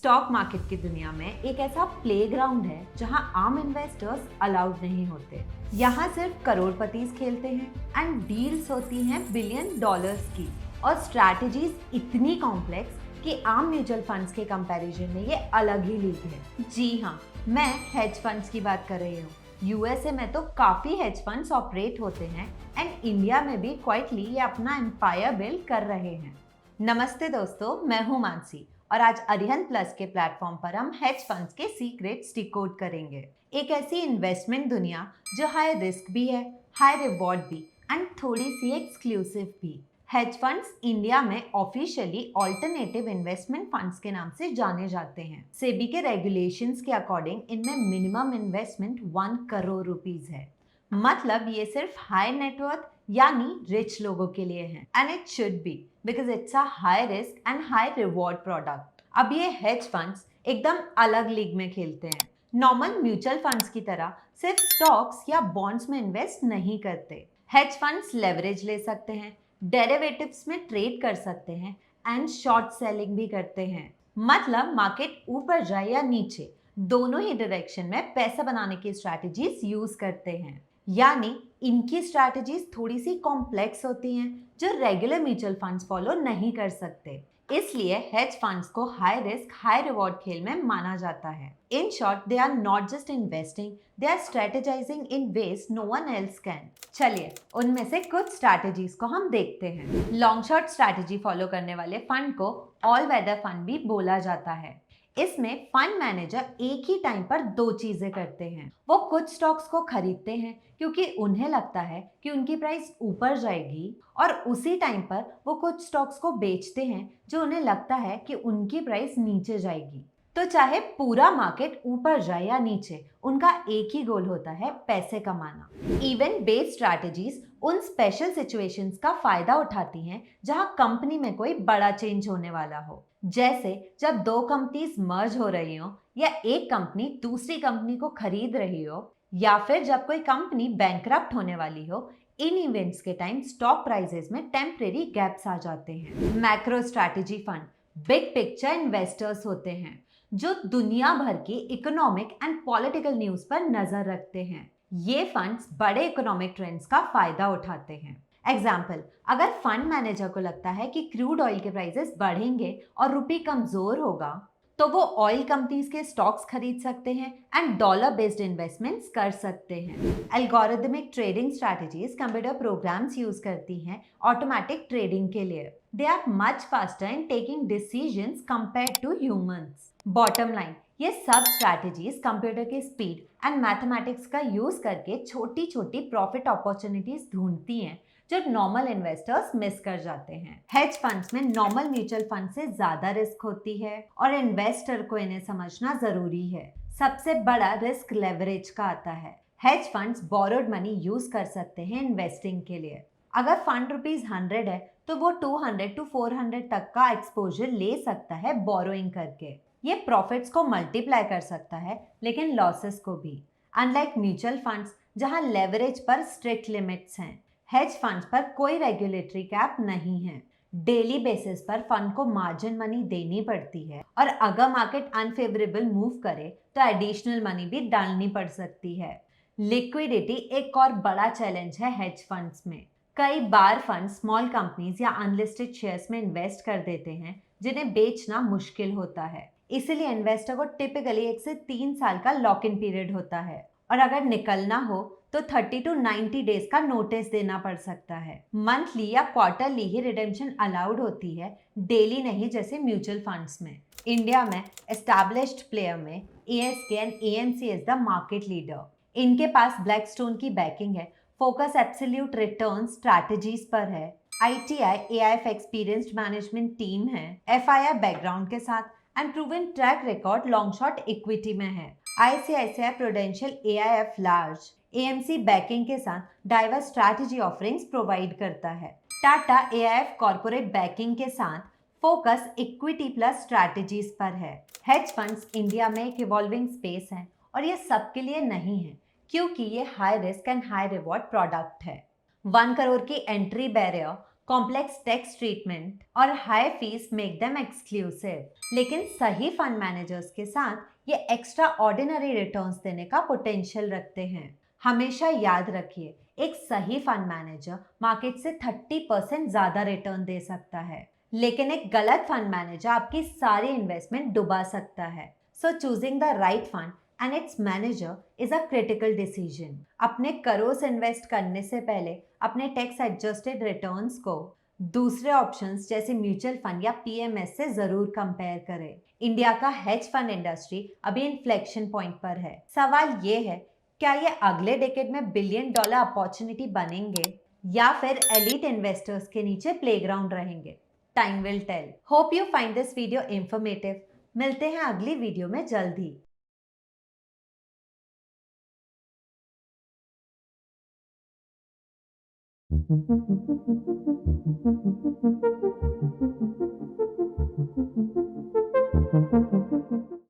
Stock market की दुनिया में एक ऐसा प्लेग्राउंड है जहां आम इन्वेस्टर्स अलाउड नहीं होते। यहाँ सिर्फ करोड़पतिस खेलते हैं एंड डील्स होती हैं बिलियन डॉलर्स की और स्ट्रैटेजीज इतनी कॉम्प्लेक्स कि आम म्यूचुअल फंड्स के कंपैरिजन में ये अलग ही लीग है। जी हाँ, मैं हेज फंड्स की बात कर रही हूँ। यूएसए में तो काफी हेज फंड्स ऑपरेट होते हैं एंड इंडिया में भी क्वाइटली ये अपना एम्पायर बिल्ड कर रहे हैं। नमस्ते दोस्तों, मैं हूँ मानसी और आज अरिहंत प्लस के प्लेटफॉर्म पर हम हेज फंड्स के सीक्रेट्स डिकोड करेंगे। एक ऐसी इन्वेस्टमेंट दुनिया जो हाई रिस्क भी है, हाई रिवॉर्ड भी एंड थोड़ी सी एक्सक्लूसिव भी। हेज फंड्स इंडिया में ऑफिशियली ऑल्टरनेटिव इन्वेस्टमेंट फंड्स के नाम से जाने जाते हैं। सेबी के रेगुलेशंस के अकॉर्डिंग इनमें मिनिमम इन्वेस्टमेंट 1 करोड़ रुपीस है। मतलब ये सिर्फ हाई नेटवर्थ यानी रिच लोगों के लिए है and it should be because it's a high risk and high reward product. अब ये हेज फंड्स एकदम अलग लीग में खेलते हैं। नॉर्मल म्यूचुअल फंड्स की तरह सिर्फ स्टॉक्स या बॉन्ड्स में इन्वेस्ट नहीं करते। हेज फंड्स लेवरेज ले सकते हैं, डेरिवेटिव्स में ट्रेड कर सकते हैं एंड शॉर्ट सेलिंग भी करते हैं। मतलब मार्केट ऊपर जाए या नीचे, दोनों ही डायरेक्शन में पैसा बनाने की स्ट्रैटेजीज यूज करते हैं। यानी इनकी स्ट्रैटेजीज थोड़ी सी कॉम्प्लेक्स होती हैं जो रेगुलर म्यूचुअल फंड्स फॉलो नहीं कर सकते। इसलिए हेज फंड्स को हाई रिस्क हाई रिवॉर्ड खेल में माना जाता है। In short, they are not just investing, they are strategizing in ways no one else can. चलिए उनमें से कुछ स्ट्रैटेजीज को हम देखते हैं। लॉन्ग शॉर्ट स्ट्रैटेजी फॉलो करने वाले फंड को ऑल वेदर फंड भी बोला जाता है। इसमें फंड मैनेजर एक ही टाइम पर दो चीजें करते हैं। वो कुछ स्टॉक्स को खरीदते हैं क्योंकि उन्हें लगता है कि उनकी प्राइस ऊपर जाएगी और उसी टाइम पर वो कुछ स्टॉक्स को बेचते हैं जो उन्हें लगता है कि उनकी प्राइस नीचे जाएगी। तो चाहे पूरा मार्केट ऊपर जाए या नीचे, उनका एक ही गोल होता है, पैसे कमाना। इवेंट बेस्ड स्ट्रैटेजीज उन स्पेशल सिचुएशंस का फायदा उठाती हैं जहां कंपनी में कोई बड़ा चेंज होने वाला हो। जैसे जब दो कंपनीज मर्ज हो रही हो या एक कंपनी दूसरी कंपनी को खरीद रही हो या फिर जब कोई कंपनी बैंकरप्ट होने वाली हो। इन इवेंट्स के टाइम स्टॉक प्राइसेस में टेम्परेरी गैप्स आ जाते हैं। Macro strategy fund big picture investors होते हैं जो दुनिया भर की इकोनॉमिक एंड पॉलिटिकल न्यूज पर नजर रखते हैं। ये फंड्स बड़े इकोनॉमिक ट्रेंड्स का फायदा उठाते हैं। एग्जाम्पल, अगर फंड मैनेजर को लगता है कि क्रूड ऑयल के प्राइसेस बढ़ेंगे और रुपये कमजोर होगा, तो वो ऑयल कंपनीज के स्टॉक्स खरीद सकते हैं एंड डॉलर बेस्ड इन्वेस्टमेंट्स कर सकते हैं। Algorithmic trading strategies computer programs use करती हैं ऑटोमेटिक ट्रेडिंग के लिए। They are much faster in taking decisions compared to humans. Bottom line, ये सब स्ट्रैटेजीज कंप्यूटर के स्पीड एंड मैथमेटिक्स का यूज करके छोटी छोटी प्रॉफिट अपॉर्चुनिटीज ढूंढती हैं जो नॉर्मल इन्वेस्टर्स मिस कर जाते हैं। हेज फंड्स में नॉर्मल म्यूचुअल फंड से ज्यादा रिस्क होती है और इन्वेस्टर को इन्हें समझना जरूरी है। सबसे बड़ा रिस्क लेवरेज का आता है। Hedge funds borrowed money use कर सकते हैं इन्वेस्टिंग के लिए। अगर फंड ₹100 है तो वो 200 to 400 तक का एक्सपोजर ले सकता है बोरोइंग करके। ये प्रॉफिट्स को मल्टीप्लाई कर सकता है लेकिन लॉसेस को भी। अनलाइक म्यूचुअल फंड्स जहां लेवरेज पर स्ट्रिक्ट लिमिट्स हैं, हेज फंड्स पर कोई रेगुलेटरी कैप नहीं है। डेली बेसिस पर फंड को मार्जिन मनी देनी पड़ती है और अगर मार्केट अनफेवरेबल मूव करे तो एडिशनल मनी भी डालनी पड़ सकती है। लिक्विडिटी एक और बड़ा चैलेंज है हेज फंड्स में। कई बार फंड स्मॉल कंपनीज या अनलिस्टेड शेयर्स में इन्वेस्ट कर देते हैं जिन्हें बेचना मुश्किल होता है। इसीलिए इन्वेस्टर को टिपिकली 1 से 3 साल का लॉक इन पीरियड होता है और अगर निकलना हो तो 30 to 90 डेज का नोटिस देना पड़ सकता है। मंथली या क्वार्टरली ही रिडेम्पशन अलाउड होती है, डेली नहीं जैसे म्यूचुअल फंड्स में। इंडिया में एस्टैब्लिश्ड प्लेयर में ASK and AMC is the market leader. इनके पास ब्लैकस्टोन की बैकिंग है, फोकस एब्सोल्यूट रिटर्न स्ट्रैटेजीज पर है, ITI AIF experienced management team है, FIR बैकग्राउंड के साथ and proven track record long short equity में है। ICICI prudential AIF large AMC banking के साथ डाइवर्स स्ट्रैटेजी ऑफरिंग्स प्रोवाइड करता है। टाटा AIF कॉर्पोरेट बैकिंग के साथ फोकस इक्विटी प्लस स्ट्रैटेजीज पर है। हेज फंड्स इंडिया में एक इवॉल्विंग स्पेस है और ये सबके लिए नहीं है क्योंकि ये high risk and high reward product है। 1 करोड़ की entry barrier complex tax treatment और high fees make them exclusive. लेकिन सही फंड मैनेजर्स के साथ ये एक्स्ट्रा ऑर्डिनरी रिटर्न्स देने का पोटेंशियल रखते हैं। हमेशा याद रखिए, एक सही फंड मैनेजर मार्केट से 30% ज्यादा रिटर्न दे सकता है, लेकिन एक गलत फंड मैनेजर आपकी सारी इन्वेस्टमेंट डुबा सकता है। So choosing the right fund and its manager is a critical decision. अपने करोड़ इन्वेस्ट करने से पहले अपने टैक्स एडजस्टेड रिटर्न्स को दूसरे ऑप्शंस जैसे म्यूचुअल फंड या पीएमएस से जरूर कंपेयर करें। इंडिया का हेज फंड इंडस्ट्री अभी इन्फ्लेक्शन पॉइंट पर है। सवाल ये है, क्या ये अगले डेकेड में बिलियन डॉलर अपॉर्चुनिटी बनेंगे या फिर एलीट इन्वेस्टर्स के नीचे प्लेग्राउंड रहेंगे? Time will tell. Hope you find this video informative. मिलते हैं अगली वीडियो में जल्द ही।